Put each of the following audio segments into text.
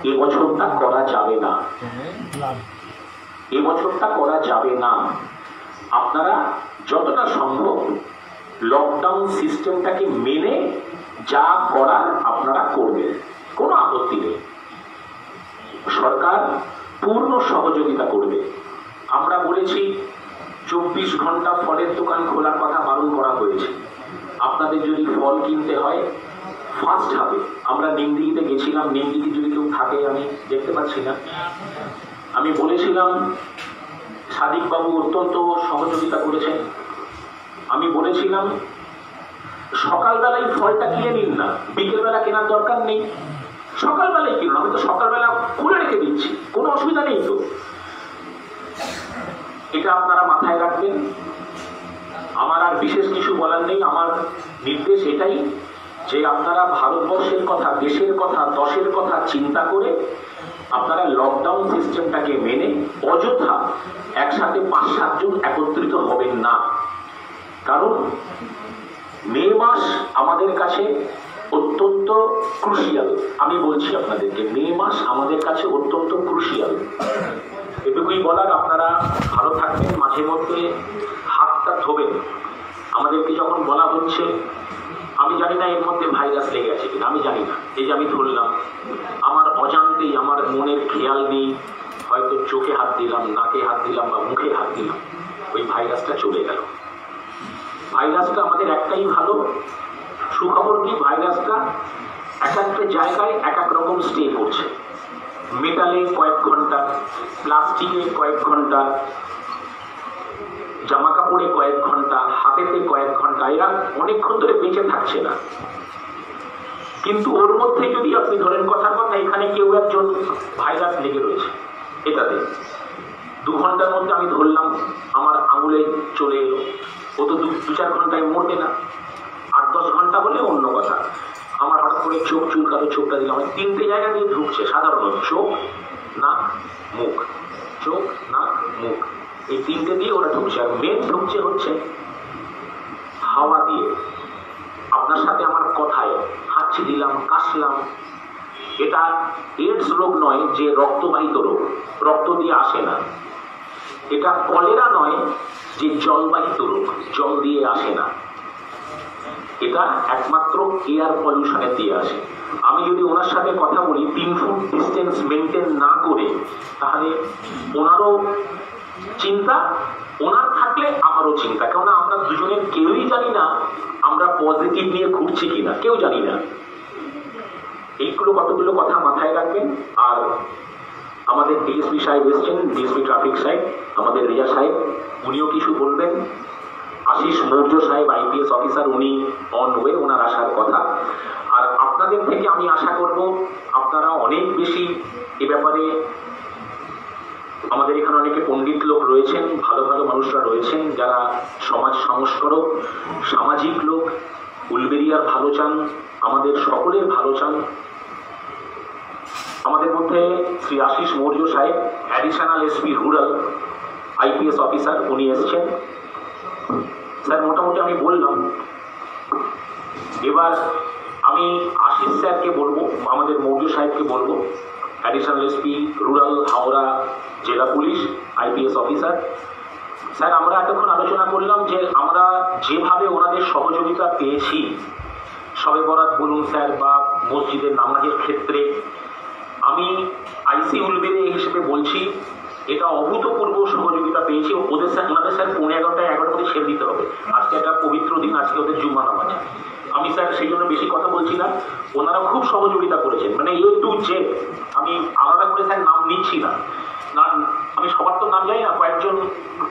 এবছরটা করা যাবে না, এবছরটা করা যাবে না। আপনারা যতটা সম্ভব লকডাউন সিস্টেমটাকে মেনে যা করার আপনারা করবেন, কোনো আপত্তি নেই। সরকার পূর্ণ সহযোগিতা করবে। আমরা বলেছি 24 ঘন্টা ফলের দোকান খোলার কথা বারণ করা হয়েছে। আপনাদের যদি ফল কিনতে হয় ফার্স্ট হবে। আমরা নিমদিঘিতে গেছিলাম, নিমদিঘি যদি কেউ থাকে আমি দেখতে পাচ্ছি না। আমি বলেছিলাম, সাদিক বাবু অত্যন্ত সহযোগিতা করেছেন। আমি বলেছিলাম সকালবেলায় ফলটা কিনে নিন না, বিকেলবেলা কেনার দরকার নেই, সকালবেলায় কিনুন। আমি তো সকালবেলা খুলে রেখে দিচ্ছি, কোনো অসুবিধা নেই তো। এটা আপনারা মাথায় রাখবেন। আমার আর বিশেষ কিছু বলার নেই। আমার নির্দেশ এটাই যে আপনারা ভারতবর্ষের কথা, দেশের কথা, দশের কথা চিন্তা করে আপনারা লকডাউন সিস্টেমটাকে মেনে অযথা একসাথে 5-7 জন একত্রিত হবেন না। কারণ মে মাস আমাদের কাছে অত্যন্ত ক্রুশিয়াল। আমি বলছি আপনাদেরকে, মে মাস আমাদের কাছে অত্যন্ত ক্রুশিয়াল। এটুকুই বলার। আপনারা ভালো থাকবেন, মাঝে মধ্যে হাতটা ধোবেন। আমাদেরকে যখন বলা হচ্ছে, আমি জানি না এর মধ্যে ভাইরাস লেগে আছে কিনা, আমি জানি না। এই যে আমি ধরলাম, আমার অজান্তেই, আমার মনের খেয়াল নেই, হয়তো চোখে হাত দিলাম, নাকে হাত দিলাম বা মুখে হাত দিলাম, ওই ভাইরাসটা চলে গেল। ভাইরাসটা আমাদের একটাই ভালো সুখবর কি, ভাইরাসটা এক একটা জায়গায় এক এক রকম স্টে করছে। মেটালে কয়েক ঘন্টা, প্লাস্টিকে কয়েক ঘন্টা, জামা কাপড়ে কয়েক ঘন্টা, হাতেতে কয়েক ঘন্টা, এরা অনেকক্ষণ ধরে বেঁচে থাকছে না। কিন্তু ওর মধ্যে যদি আপনি ধরেন, কথার কথা, এখানে কেউ একজন ভাইরাস লেগে রয়েছে, এটাতে 2 ঘন্টার মধ্যে আমি ধরলাম আমার আঙুলে চলে এলো, ও তো 2-4 ঘন্টায় মরবে না। 8-10 ঘন্টা হলে অন্য কথা। আমার হঠাৎ করে চোখ চুলকালো, চোখটা দিলাম, 3টে জায়গা দিয়ে ঢুকছে সাধারণত, চোখ, নাক, মুখ, চোখ, নাক, মুখ, এই 3টে দিয়ে ওরা ঢুকছে। আর মেন ঢুকছে হচ্ছে হাওয়া দিয়ে। আপনার সাথে আমার কথায় হাঁচি দিলাম, কাশলাম, এটা এইডস রোগ নয় যে রক্তবাহিত রোগ, রক্ত দিয়ে আসে না। এটা কলেরা নয় যে জলবাহিত রোগ, জল দিয়ে আসে না। এটা একমাত্র এয়ার পলিউশনের দিয়ে আসে। আমি যদি ওনার সাথে কথা বলি 3 ফুট ডিস্টেন্স মেনটেন না করে, তাহলে ওনারও চিন্তা, ওনার থাকলে আমারও চিন্তা। কেননা আমরা দুজনের কেউই জানি না আমরা পজিটিভ নিয়ে ঘুরছি কিনা, কেউ জানি না। এইগুলো কতগুলো কথা মাথায় রাখবেন। আর আমাদের ডিএসপি সাহেব এসছেন, ডিএসপি ট্রাফিক সাহেব, আমাদের রেজা সাহেব, উনিও কিছু বলবেন। আশিস মৌর্য সাহেব আইপিএস অফিসার, উনি অন ওয়ে, ওনার আসার কথা। আর আপনাদের থেকে আমি আশা করব আপনারা অনেক বেশি এ ব্যাপারে, আমাদের এখানে অনেকে পণ্ডিত লোক রয়েছেন, ভালো ভালো মানুষরা রয়েছেন যারা সমাজ সংস্কারক, সামাজিক লোক, উলবেরিয়ার ভালো চান, আমাদের সকলের ভালো চান। আমাদের মধ্যে শ্রী আশিস মৌর্য সাহেব, additional SP rural IPS officer, উনি এসছেন। স্যার মোটামুটি আমি বললাম। এবার আমি আশিস স্যারকে বলবো, আমাদের মৌর্য সাহেবকে বলবো, অ্যাডিশনাল এসপি রুরাল হাওড়া জেলা পুলিশ আইপিএস অফিসার। স্যার আমরা এতক্ষণ আলোচনা করলাম যে আমরা যেভাবে ওনাদের সহযোগিতা পেয়েছি, শবে বরাত বলুন স্যার, বা মসজিদের নামাজের ক্ষেত্রে, আমি আইসি উলবেরে হিসেবে বলছি এটা অভূতপূর্ব সহযোগিতা পেয়েছি। ওদের স্যার, ওনাদের স্যার 11:30 ছেড়ে দিতে হবে। আজকে একটা পবিত্র দিন, আজকে ওদের জুম্মা নামাজ। আমি স্যার সেই জন্য বেশি কথা বলছি না। ওনারা খুব সহযোগিতা করেছেন, মানে এ টু জেড। আমি আলাদা করে স্যার নাম নিচ্ছি না, আমি সবার তো নাম জানি না, কয়েকজন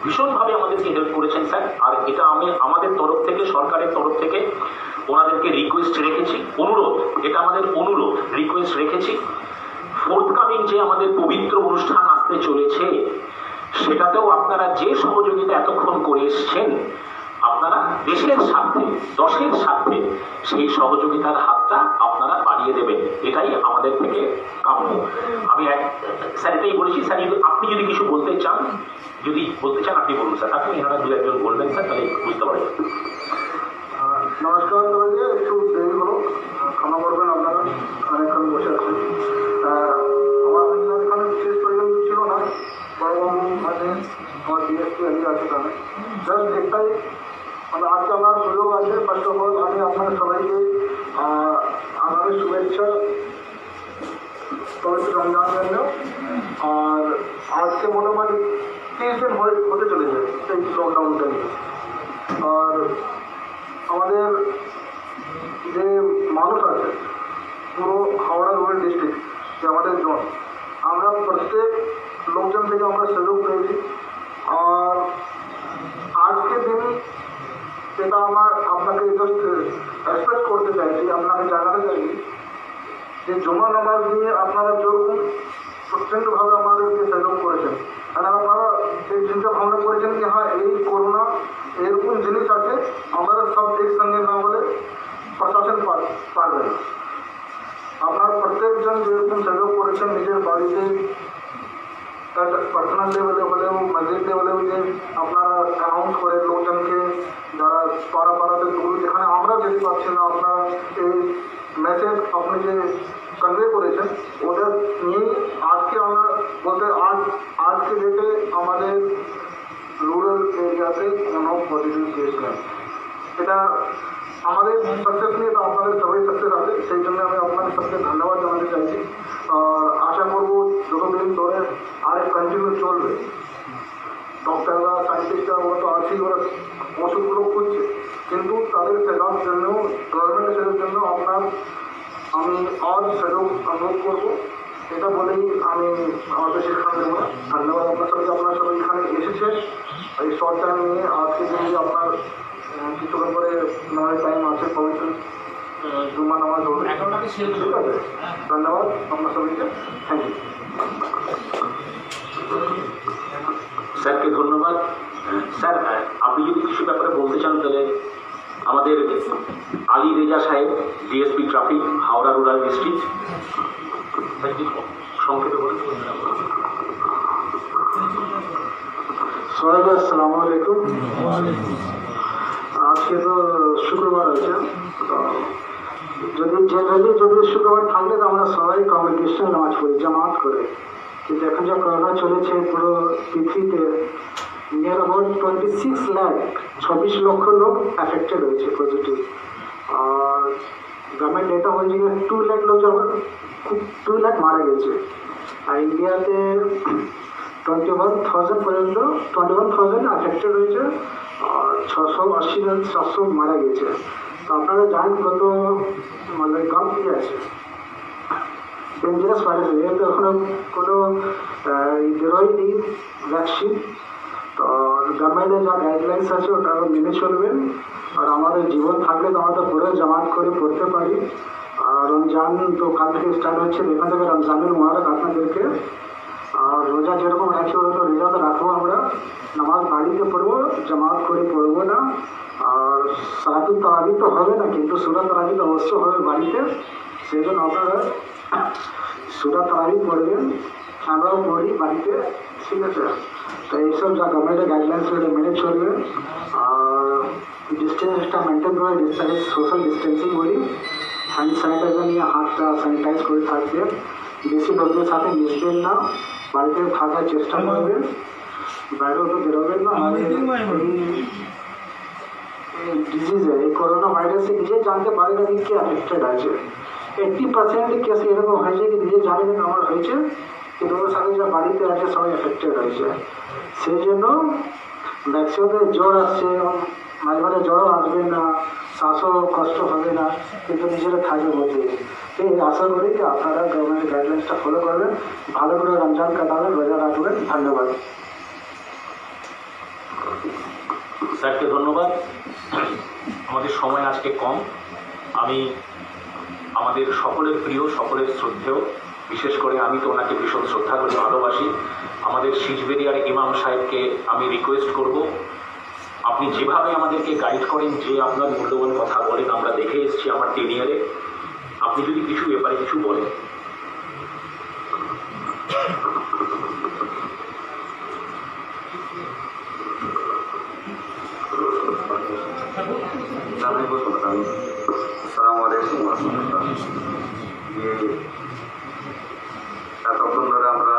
ভীষণভাবে আমাদেরকে হেল্প করেছেন স্যার। আর এটা আমি আমাদের তরফ থেকে, সরকারের তরফ থেকে ওনাদেরকে রিকোয়েস্ট রেখেছি, অনুরোধ, এটা আমাদের অনুরোধ, রিকোয়েস্ট রেখেছি। ফোর্থকামিং যে আমাদের পবিত্র অনুষ্ঠান আসতে চলেছে, সেটাতেও আপনারা যে সহযোগিতা এতক্ষণ করে এসছেন, আপনারা দেশের স্বার্থে, দশের স্বার্থে সেই সহযোগিতার হাতটা আপনারা বাড়িয়ে দেবেন, এটাই আমাদের থেকে কাম্য। আমি স্যার এটাই বলেছি। স্যার আপনি যদি কিছু বলতে চান, যদি বলতে চান আপনি বলুন স্যার। আপনি এনারা 2-1 জন বলবেন স্যার, তাহলে বুঝতে পারবেন। নমস্কার, একটু দেরি হলো, ক্ষমা করবেন আপনারা, অনেকক্ষণ বসে আছেন। আছে তাহলে জাস্ট একটাই মানে আজকে আমার সুযোগ আছে। ফার্স্ট অফ অল আমি আপনাদের সবাইকে আগামী শুভেচ্ছা পবিত্র রমজান জন্য। আর আজকে মোটামুটি 30 দিন হতে চলেছে এই লকডাউনটা নিয়ে। আর আমাদের যে মানুষ আছে পুরো হাওড়া রুরাল ডিস্ট্রিক্ট যে আমাদের জোন, আমরা প্রত্যেক লোকজন থেকে আমরা সুযোগ পেয়েছি। আর আজকে দিন যেটা আমার আপনাকে জাস্ট এক্সপ্রেস করতে চাইছি, আপনাকে জানাতে চাইছি যে জুমা নামাজ নিয়ে আপনারা যেরকম প্রচণ্ডভাবে আমাদেরকে সহযোগ করেছেন, আর আপনারা এই চিন্তা ভাবনা করেছেন যে হ্যাঁ এই করোনা এরকম জিনিস আছে, আমরা সব একসঙ্গে না বলে প্রশাসন পারবে না। আপনার প্রত্যেকজন যেরকম সহযোগ করেছেন নিজের বাড়িতে পার্সোনাল লেভেলে হলেও মসজিদ লেভেলেও, যে আপনারা অ্যানাউন্স করে লোকজনকে যারা পাড়াতে দূর যেখানে আমরা যেতে পারছি না, আপনারা এই মেসেজ আপনি যে কনভে করেছেন ওদের নিয়েই আজকে আমরা বলতে আজকে ডেটে আমাদের রুরাল এরিয়াতে কোনো পজিটিভ কেস নেই। এটা আমাদের সাকসেস নিয়ে তো আপনাদের সবাই সাকসেস আছে, সেই জন্য আমি আপনাদের সবকে ধন্যবাদ জানাতে চাইছি। আর আশা করবো যতদিন ধরে আর কন্টিনিউ চলবে। ডক্টররা সায়েন্টিস্টরা ওরা তো আছেই, ওরা ওষুধগুলো খুঁজছে, কিন্তু তাদের সেবার জন্য গভর্নমেন্টের সেবার জন্য আমি আর সহযোগ অনুরোধ করবো। এটা বলেই আমি আমাদের শিক্ষা দেবো না। ধন্যবাদ আপনার সবাইকে, আপনারা সবাই এখানে এসেছেন এই শর্ট টাইম নিয়ে। আজকে যদি আপনার কিছুক্ষণ পরে নামাজের টাইম আছে, পবিত্র জুম্মা নামাজ হবে, ঠিক আছে? ধন্যবাদ আপনার সবাইকে, থ্যাংক ইউ। স্যারকে ধন্যবাদ। স্যার আপনি যদি কিছু ব্যাপারে বলতে চান তাহলে আমাদের আলী রেজা সাহেব, DSP traffic, Howrah rural district, সংক্ষেপে বলুন। সবাইকে আসসালামু আলাইকুম। আজকে তো শুক্রবার আছে, যদি শুক্রবার থাকলে তো আমরা সবাই কমিউনিকেশন নামাজ পড়ি জামাত করে, কিন্তু এখন যা করোনা চলেছে পুরো পৃথিবীতে নিয়ার অ্যাবাউট 26 লাখ 26 লক্ষ লোক অ্যাফেক্টেড হয়েছে পজিটিভ। আর গভর্নমেন্ট ডেটা হয়েছে যে 2 লাখ লোক যখন 2 লাখ মারা গেছে। আর ইন্ডিয়াতে 21,000 পর্যন্ত 21,000 অ্যাফেক্টেড হয়েছে, আর 680,700 মারা গেছে। তো আপনারা জানেন কত মানে কম কি আছে, ডেঞ্জারাস ভাইরাস। এর তো এখনো কোনো বেরোয়নি ভ্যাকসিন। তো গভর্নমেন্টের যা গাইডলাইন্স আছে ওটা মেনে চলবেন। আর আমাদের জীবন থাকলে তো আমরা পুরো জামাত করে পড়তে পারি। আর রমজান তো কাল থেকে স্টার্ট হচ্ছে, এখান থেকে রমজানের মোবারক আপনাদেরকে। আর রোজা যেরকম রাখছি ওরকম রোজা তো রাখবো, আমরা নামাজ বাড়িতে পড়বো, জামাত করে পড়বো না। আর সালাতুল তারাবি তো হবে না, কিন্তু সূরা তারাবি তো অবশ্যই হবে বাড়িতে। সেই জন্য আপনারা সূরা তারাবি পড়বেন, আমরাও পড়ি বাড়িতে, ঠিক আছে? তো এইসব যা গভর্নমেন্টের গাইডলাইন্স সেটা মেনে চলবেন। আর ডিস্টেন্সটা মেনটেন করে, সোশ্যাল ডিস্টেন্সিং বলি, হ্যান্ড স্যানিটাইজার নিয়ে হাতটা স্যানিটাইজ করে থাকবেন, বেশি লোকদের সাথে মিশবেন না, বাড়িতে থাকার চেষ্টা করবেন, বাইরেও তো বেরোবেন না। আর এই ডিজিজে, এই করোনা ভাইরাসে নিজে জানতে পারে না কে অ্যাফেক্টেড আছে। 80% কেস এরকম হয়েছে কি নিজে জানে না আমার হয়েছে, কিন্তু ওর সাথে যা বাড়িতে আছে সবাই এফেক্টেড হয়েছে। সেই জন্য ভ্যাকসিনের জ্বর আসছে, মাঝে মাঝে জ্বরও আসবে না, শ্বাসও কষ্ট হবে না, কিন্তু নিজেরা থাকবে বলতে। এই আশা করি যে আপনারা গভর্নমেন্টের গাইডলাইন্সটা ফলো করবেন, ভালো করে রমজান কাটাবেন, রোজা রাখবেন। ধন্যবাদ স্যারকে ধন্যবাদ। আমাদের সময় আজকে কম। আমি আমাদের সকলের প্রিয়, সকলের শ্রদ্ধেয়, বিশেষ করে আমি তো ওনাকে ভীষণ শ্রদ্ধা করি, ভালোবাসি, আমাদের সিজবেরিয়ার ইমাম সাহেবকে আমি রিকোয়েস্ট করব, আপনি যেভাবে আমাদেরকে গাইড করেন, যে আপনার মূল্যবান কথা বলেন, আমরা দেখে এসেছি আমার টেনিয়ারে, আপনি যদি কিছু ব্যাপারে কিছু বলেন। আসসালামু আলাইকুম ওয়া রাহমাতুল্লাহ। এতক্ষণ ধরে আমরা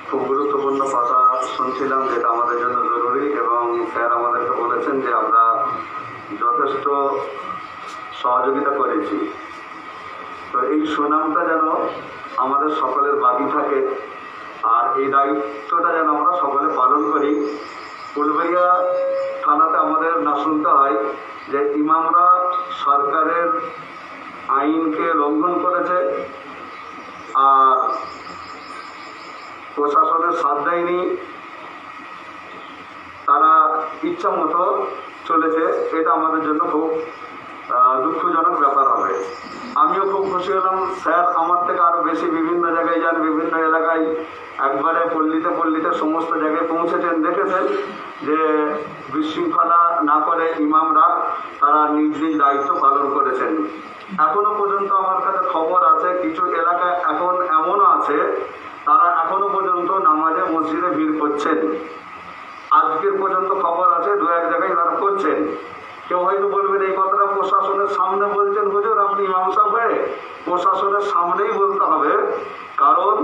খুব গুরুত্বপূর্ণ কথা শুনছিলাম যে সহযোগিতা করেছি। তো এই সুনামটা যেন আমাদের সকলের বাকি থাকে, আর এই দায়িত্বটা যেন আমরা সকলে পালন করি। উলবেড়িয়া থানাতে আমাদের না শুনতে হয় যে ইমামরা সরকারের আইনকে লঙ্ঘন করেছে আর প্রশাসনের সাথ দেয়নি, তারা ইচ্ছা মতো চলেছে। এটা আমাদের জন্য খুব দুঃখজনক ব্যাপার হবে। আমিও খুব খুশি হলাম, স্যার আমার থেকে আরো বেশি বিভিন্ন জায়গায় যান, বিভিন্ন এলাকায় একবারে পল্লীতে পল্লীতে সমস্ত জায়গায় পৌঁছেছেন, দেখেছেন যে বিশৃঙ্খলা না করে ইমামরা তারা নিজ নিজ দায়িত্ব পালন করেছেন। এখনো পর্যন্ত আমার কাছে খবর আছে কিছু এলাকায় এখন এমনও আছে তারা এখনো পর্যন্ত নামাজে মসজিদে ভিড় করছেন। আজকের পর্যন্ত খবর আছে দু এক জায়গায় তারা করছেন। কেউ হয়তো বলবেন এই কথাটা প্রশাসনের সামনে বলছেন, হুজুর আপনি ইমাম সাহেব হয়ে প্রশাসনের সামনেই বলতে হবে, কারণ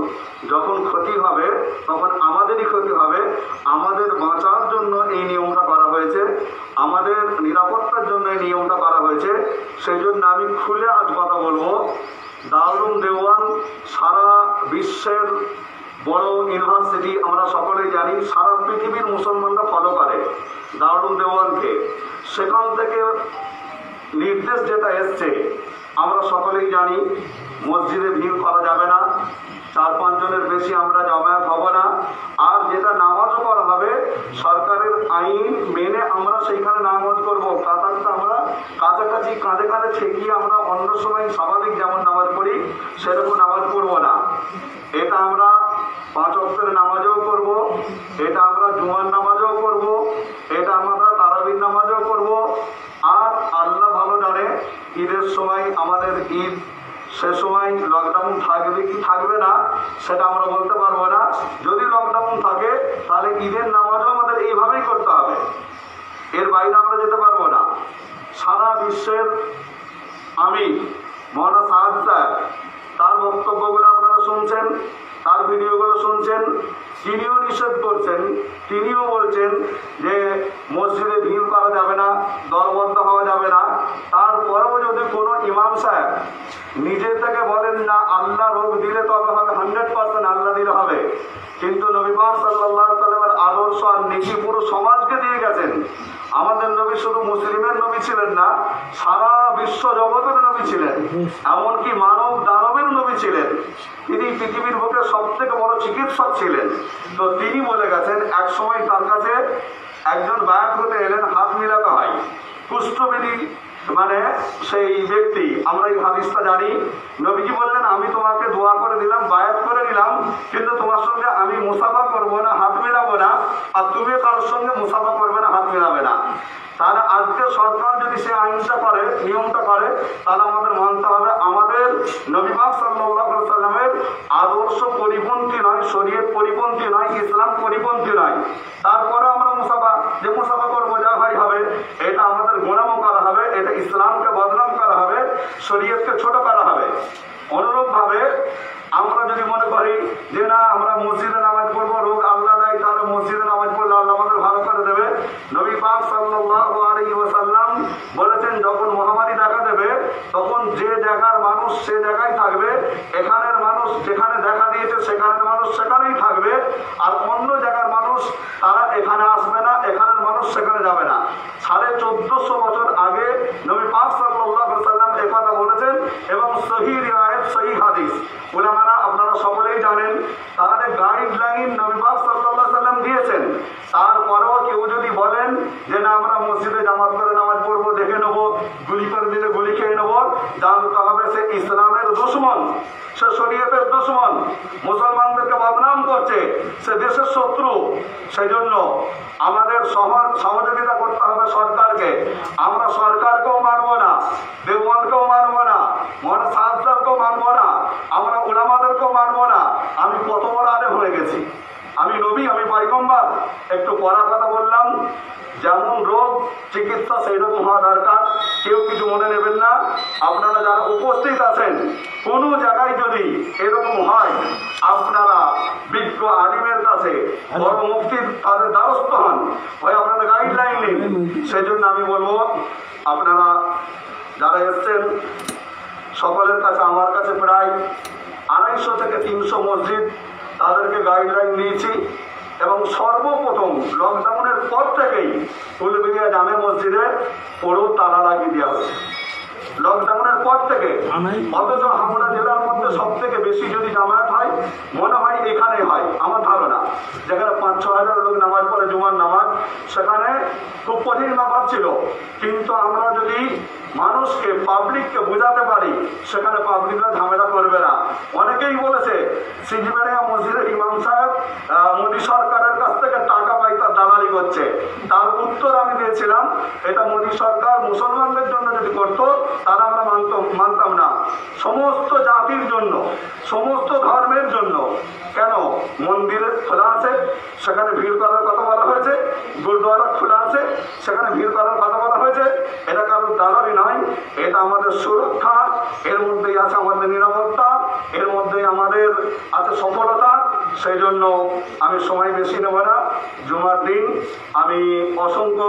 যখন ক্ষতি হবে তখন আমাদেরই ক্ষতি হবে। আমাদের বাঁচার জন্য এই নিয়মটা করা হয়েছে, আমাদের নিরাপত্তার জন্য এই নিয়মটা করা হয়েছে। সেই জন্য আমি খুলে আজ কথা বলবো, দারুল দেওয়ান সারা বিশ্বের বড় ইউনিভার্সিটি, আমরা সকলেই জানি সারা পৃথিবীর মুসলমানরা ফলো করে দারুল দেওয়ানকে। সেখান থেকে নির্দেশ যেটা এসছে আমরা সকলেই জানি, মসজিদে ভিড় করা যাবে না, 4-5 জনের বেশি আমরা জমায়েত হব না, আর যেটা নামাজও করা হবে সরকারের আইন মেনে আমরা সেইখানে নামাজ করব। কাতারটা আমরা কাছাকাছি কাঁধে কাঁধে ঠেকিয়ে আমরা অন্য সময় স্বাভাবিক যেমন নামাজ পড়ি সেরকম নামাজ পড়বো না। এটা আমরা 5 ওয়াক্তের নামাজও করব, এটা আমরা জুমার নামাজও করব, এটা আমরা তারাবির নামাজও করব। আর আল্লাহ ভালো জানে ঈদের সময় আমাদের ঈদ, সে সময় লকডাউন থাকবে কি থাকবে না সেটা আমরা বলতে পারবো না। যদি লকডাউন থাকে তাহলে ঈদের নামাজও আমাদের এইভাবেই করতে হবে, এর বাইরে আমরা যেতে পারবো না। সারা বিশ্বের আমি মৌলানা সাহাব সাহেব তার বক্তব্যগুলো আপনারা শুনছেন, তার ভিডিওগুলো শুনছেন, তিনিও নিষেধ করছেন, তিনিও বলছেন যে মসজিদে ভিড় করা যাবে না, দরবদ্ধ হওয়া যাবে না। তারপরেও যদি কোনো ইমাম সাহেব নিজে থেকে বলেন না আল্লাহ রোগ দিলে তবে হবে, 100% আল্লাহ দিলে হবে, কিন্তু নবী পাক সাল্লাল্লাহু আলাইহি ওয়াসাল্লামের আদর্শ আর নীতি পুরো সমাজকে দিয়ে গেছেন। আমাদের নবী শুধু মুসলিমের নবী ছিলেন না, সারা বিশ্ব জগতের নবী ছিলেন, এমনকি মানব দানবের নবী ছিলেন। তিনি পৃথিবীর বুকে সব থেকে বড় চিকিৎসক ছিলেন। তো তিনি বলে গেছেন, এক সময় তার কাছে একজন বায়াত হতে এলেন, হাত মিলাতে হয়, কুষ্ঠবেদী মানে সেই ব্যক্তি, আমরা এই হাদিসটা জানি। নবীজি বললেন আমি তোমাকে দোয়া করে দিলাম, বায়াত করে নিলাম, কিন্তু তোমার সঙ্গে আমি মুসাফা করবো না, হাত মেলাবো না, আর তুমি কারোর সঙ্গে মুসাফা করবে না, হাত মেলাবে না। তাহলে আজকে সরকার যদি সে আইনটা করে, নিয়মটা করে, তাহলে আমাদের মানতে হবে আমাদের নবী পাক সাল্লাল্লাহু আলাইহি সাল্লামের আদর্শ পরিপন্থী নয়, শরীয়ত পরিপন্থী নয়, ইসলাম পরিপন্থী নয়। তারপরে আমরা মুসাফা করবো, যা ভাই হবে, এটা আমাদের গোলামও করা হবে, এটা ইসলামকে বদনাম করা হবে, শরীয়তকে ছোট করা হবে। অনুরূপ ভাবে আমরা যদি মনে করি যে না আমরা মসজিদে নামাজ পড়বো, রোগ আল্লাহ দেয়, তাহলে মসজিদে নামাজ পড়লে আল্লাহ আমাদের ভালো করে দেবে। নবী পাক সাল্লাল্লাহু আলাইহি ওয়াসাল্লাম বলেছেন যখন মহামারী দেখা দেবে তখন যে জায়গার মানুষ সে জায়গায় থাকবে, এখানের মানুষ যেখানে দেখা দিয়েছে সেখানের মানুষ সেখানেই থাকবে, আর অন্য জায়গার মানুষ তারা এখানে আসবে না, এখানের মানুষ সেখানে যাবে না। 1450 বছর আগে নবী পাক সাল্লাল্লাহু আলাইহি ওয়াসাল্লাম এই কথা বলেছেন, এবং সহিহ রিওয়ায়াত, সহিহ হাদিস। উলামারা আপনারা সকলেই জানেন, তাহলে গাইডলাইন নবী পাক সাল্লাল্লাহু আলাইহি ওয়াসাল্লাম দিয়েছেন। তারপরেও কেউ যদি বলেন যে না আমরা মসজিদে জামাত করে নামাজ পড়বো, দেখে নেবো, গুলি করে দিলে গুলি খেয়ে নেবো, জানতে হবে সে ইসলামের দুশমন, সে শরীয়তের দুশমন, মুসলমানদেরকে বদনাম করছে, সে দেশের শত্রু। সেই জন্য আমাদের সহযোগিতা করতে হবে সরকারকে। আমরা সরকারকেও মানবো না, দেওয়ানকেও মানবো না, মৌলানা সাহাব সাহেবকেও মানবো না, আমরা উলামাদেরকেও মানবো না। আমি কত বড় আলেম হয়ে গেছি, আমি নবী, আমি পয়গম্বর। একটু পড়া কথা বললাম, যেমন রোগ চিকিৎসা সেই রকম হওয়া দরকার, কেউ কিছু মনে নেবেন না। আপনারা যারা উপস্থিত আছেন, কোনো জায়গায় যদি এরকম হয় আপনারা বিজ্ঞ আলিমের কাছে, বড় মুফতির তাদের দ্বারস্থ হন, হয় আপনারা গাইডলাইন নিন। সেই জন্য আমি বলবো আপনারা যারা এসছেন সকলের কাছে, আমার কাছে প্রায় 250 থেকে 300 মসজিদ তাদেরকে গাইডলাইন দিয়েছি এবং সর্বপ্রথম লকডাউনের পর থেকেই ফুলবেড়িয়া জামে মসজিদে পুরো তালা লাগিয়ে দেওয়া হয়েছে। লকডাউনের পর থেকে, অথচ হাওড়া জেলার মধ্যে সব থেকে বেশি যদি জামায়াত হয় মনে হয় এখানে হয় আমার ধারণা, যেখানে 5-6 হাজার লোক নামাজ পড়ে জুমার নামাজ, সেখানে খুব কঠিন ব্যাপার ছিল। কিন্তু আমরা যদি মানুষকে, পাবলিককে বোঝাতে পারি, সেখানে পাবলিকরা ঝামেলা করবে না। অনেকেই বলেছে সিজিবাড়িয়া মসজিদের ইমাম সাহেব মোদী সরকারের কাছ থেকে টাকা পাই, তার দালালি করছে। তার উত্তর আমি দিয়েছিলাম, এটা মোদী সরকার মুসলমানদের জন্য যদি করতো তারা আমরা মানতাম না। সমস্ত জাতির জন্য, সমস্ত ধর্মের জন্য। কেন? মন্দির খোলা আছে, সেখানে ভিড় করার কথা বলা হয়েছে, গুরুদ্বারা খোলা আছে, সেখানে ভিড় করার কথা বলা হয়েছে। এটা কারোর দালালি নয়, এটা আমাদের সুরক্ষা, এর মধ্যেই আছে আমাদের নিরাপত্তা, এর মধ্যেই আমাদের আছে সফলতা। সেই জন্য আমি সময় বেশি নেব না। জুমার দিন আমি অসংখ্য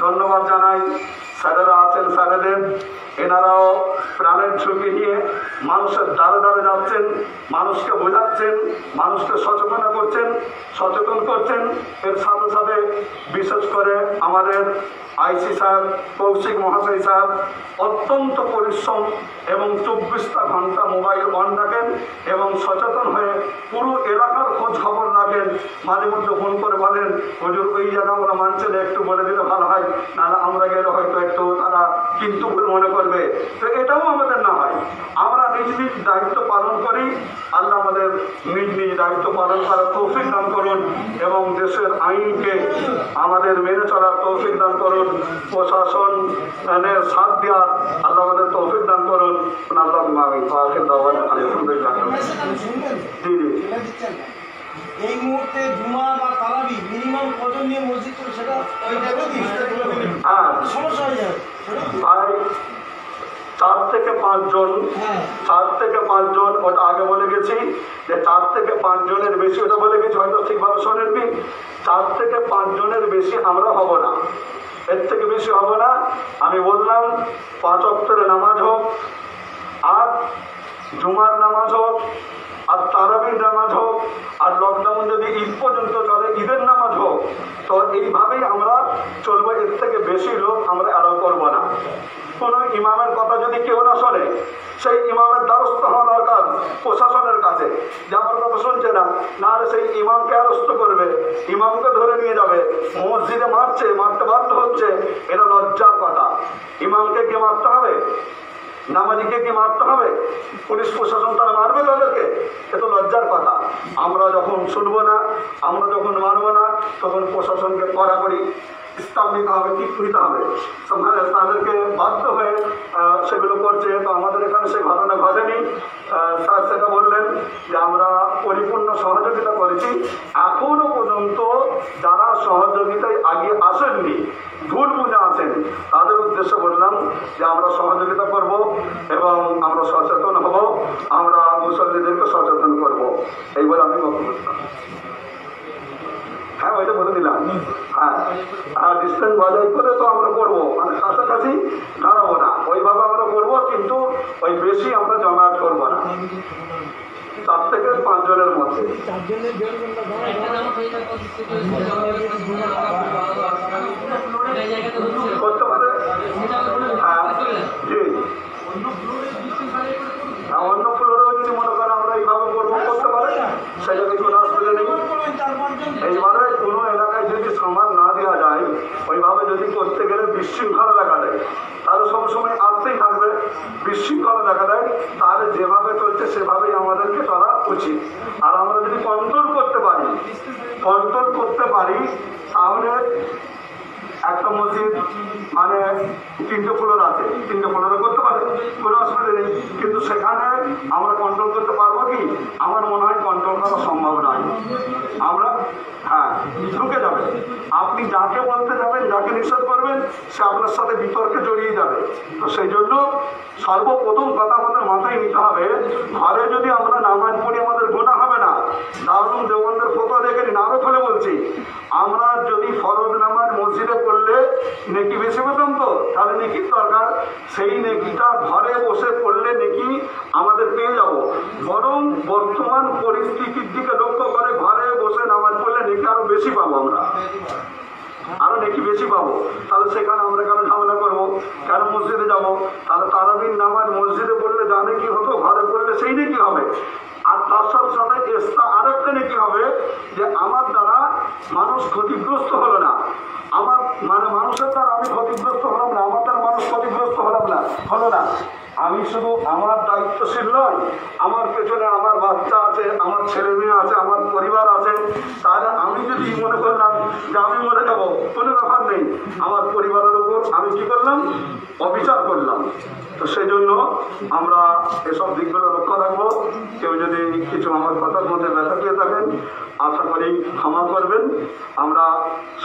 ধন্যবাদ জানাই স্যারেরা আছেন, স্যারেদের, এনারাও প্রাণের ঝুঁকি নিয়ে মানুষের দ্বারে দ্বারে যাচ্ছেন, মানুষকে বোঝাচ্ছেন, মানুষকে সচেতন করছেন। এর সাথে সাথে বিশেষ করে আমাদের আইসি সাহেব, কৌশিক মহাশয় সাহেব অত্যন্ত পরিশ্রম এবং 24টা ঘন্টা মোবাইল অন রাখেন এবং সচেতন হয়ে পুরো এলাকার খোঁজ খবর রাখেন। মাঝে মধ্যে ফোন করে বলেন, হুজুর ওই জায়গা আমরা মানছি না, একটু বলে দিলে ভালো হয়, নাহলে আমরা গেলে হয়তো একটু তারা কিন্তু মনে করবে। তো এটাও আমাদের না হয়, আমরা নিজ নিজ দায়িত্ব পালন করি। আল্লাহ আমাদের নিজ নিজ দায়িত্ব পালন করার তৌফিক দান করুন এবং দেশের আইনকে আমাদের মেনে চলার তৌফিক দান করুন। প্রশাসনের সাথ দেওয়ার আল্লাহ আমাদের তৌফিক দান করুন। আল্লাহ আলহামদুলিল্লাহ। জি জি, এই মুহূর্তে জুমা বা তারাবি মিনিমাম কজন নিয়ে মসজিদ করে সেটা হ্যাঁ, সমস্যা হয়ে যাবে। প্রায় 4 থেকে 5 জন, 4 থেকে 5 জন, ওটা আগে বলে গেছি যে 4 থেকে 5 জনের বেশি, ওটা বলে গেছি, হয়তো ঠিকভাবে শোনেননি। 4 থেকে 5 জনের বেশি আমরা হব না, এর থেকে বেশি হব না। আমি বললাম 5 ওয়াক্তের নামাজ হোক, আর জুমার নামাজ হোক, আর তারাবির নামাজ হোক, আর লকডাউন যদি ঈদ পর্যন্ত চলে, ঈদের নামাজ হোক, তো এইভাবেই আমরা চলবো। এর থেকে বেশি লোক আমরা অ্যালাউ করবো না। কোনো ইমামের কথা যদি কেউ না শোনে, সেই ইমামের দ্বারস্থ হওয়া দরকার প্রশাসনের কাছে, যে আমার কথা শুনছে না, নাহলে সেই ইমামকে অ্যারেস্ট করবে, ইমামকে ধরে নিয়ে যাবে, মসজিদে মারতে বাধ্য হচ্ছে। এটা লজ্জার কথা। ইমামকে কি মারতে হবে? নামাজিকে কি মারতে হবে? পুলিশ প্রশাসন তারা মারবে তাদেরকে? এ তো লজ্জার কথা। আমরা যখন শুনবো না, আমরা যখন মানবো না, তখন প্রশাসনকে কড়াকড়ি স্টাম্প দিতে হবে, টিপু দিতে হবে। তাদেরকে বাধ্য হয়ে সেগুলো করছে। তো আমাদের এখানে সেই ঘটনা ঘটেনি। স্যার সেটা বললেন যে আমরা পরিপূর্ণ সহযোগিতা করেছি। এখনো পর্যন্ত যারা সহযোগিতায় আগে আসেননি, ভুল বুঝে আছেন, তাদের উদ্দেশ্যে বললাম যে আমরা সহযোগিতা করব এবং আমরা সচেতন হব, আমরা মুসল্লিদেরকে সচেতন করব, এই বলে আমি বক্তব্য দিলাম। হ্যাঁ, ওইটা বলে দিলাম। হ্যাঁ, আর ডিস্টেন্স বজায় করে তো আমরা করবো, মানে কাছাকাছি দাঁড়াবো না, ওইভাবে আমরা করবো, কিন্তু ওই বেশি আমরা জমায়েত করবো না। 4 থেকে 5 জনের মধ্যে করতে পারে। হ্যাঁ জি, অন্য ফ্লোরেও যদি মনে করেন আমরা এইভাবে করবো, করতে পারে, সেটা কোনো অসুবিধা নেই। এইবারে কোনো এলাকায় যদি সামান না দেওয়া যায়, ওইভাবে যদি করতে গেলে বিশৃঙ্খলা দেখা দেয়, তাহলে সবসময় আসতেই থাকবে। বিশৃঙ্খলা দেখা দেয়, তাহলে যেভাবে চলছে সেভাবেই আমাদেরকে চলা উচিত। আর আমরা যদি কন্ট্রোল করতে পারি, তাহলে একটা মসজিদ মানে 3টে ফ্লোর আছে, 3টে ফ্লোরে করতে পারে, কোনো অসুবিধা নেই। কিন্তু সেখানে আমরা কন্ট্রোল করতে পারবো কি? আমার মনে হয় কন্ট্রোল করা সম্ভব নয়। আমরা হ্যাঁ, ঢুকে যাবে। আপনি যাকে বলতে যাবেন, যাকে নিষেধ করবেন, সে আপনার সাথে বিতর্কে জড়িয়ে যাবে। তো সেই জন্য সর্বপ্রথম কথা আমাদের মাথায় নিতে হবে, ঘরে যদি আমরা নামাজ পড়ি আমাদের গুনাহ হবে না। দারুন দেওবন্দের ফতোয়া দেখে নিন, আরো ফলে বলছি, আমরা যদি ফরজ নামাজ মসজিদে পড়লে নেকি বেশি পেতাম, তো তাহলে নেকি নেকির দরকার, সেই নেকিটা ঘরে বসে পড়লে নেকি আমাদের পেয়ে যাব। বরং বর্তমান পরিস্থিতির দিকে লক্ষ্য করে ঘরে বসে নামাজ পড়লে নেকি আরো বেশি পাবো, আমরা আরো নেকি বেশি পাবো। তাহলে সেখানে আমরা কেন ঝামেলা করবো, কেন মসজিদে যাবো? তাহলে তারাবির নামাজ মসজিদে পড়লে যা নেকি হতো ঘরে পড়লে সেই নেকি হবে। আর তার সাথে সাথে এক্সট্রা আরেকটা নেকি হবে যে আমার দ্বারা মানুষ ক্ষতিগ্রস্ত হলো না, আমার মানে মানুষের দ্বারা আমি ক্ষতিগ্রস্ত হলাম না, আমার দ্বারা মানুষ ক্ষতিগ্রস্ত হলো না। আমি শুধু আমার দায়িত্বশীল নয়, আমার পেছনে আমার বাচ্চা আছে, আমার ছেলে মেয়ে আছে, আমার পরিবার আছে। তাহলে আমি যদি মনে করলাম যে আমি মরে যাবো, কোনো ব্যাপার নেই, আমার পরিবারের উপর আমি কি করলাম, অবিচার করলাম। তো সেই জন্য আমরা এসব দিকগুলো লক্ষ্য রাখবো। কেউ যদি কিছু আমার কথার মধ্যে ব্যথা পেয়ে থাকেন আশা করি ক্ষমা করবেন। আমরা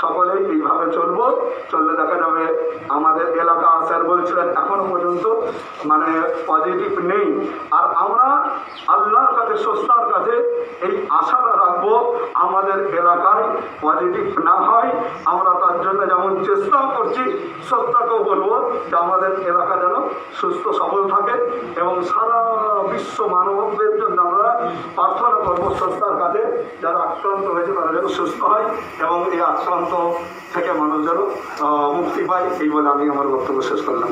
সকলেই এইভাবে চললে দেখা যাবে আমাদের এলাকা স্যার বলছিলেন এখনো পর্যন্ত মানে পজিটিভ নেই। আর আমরা আল্লাহর কাছে স্রষ্টার কাছে এই আশাটা রাখবো আমাদের এলাকায় পজিটিভ না হয়। আমরা তার জন্য যেমন চেষ্টাও করছি, স্রষ্টাকেও বলবো যে আমাদের এলাকা যেন সুস্থ সবল থাকে এবং সারা বিশ্ব মানবদের জন্য আমরা প্রার্থনা করবো স্রষ্টার কাছে যারা আক্রান্ত হয়েছে তারা যেন সুস্থ হয় এবং এই আক্রান্ত থেকে মানুষ যেন মুক্তি পায়। এই বলে আমি আমার বক্তব্য শেষ করলাম।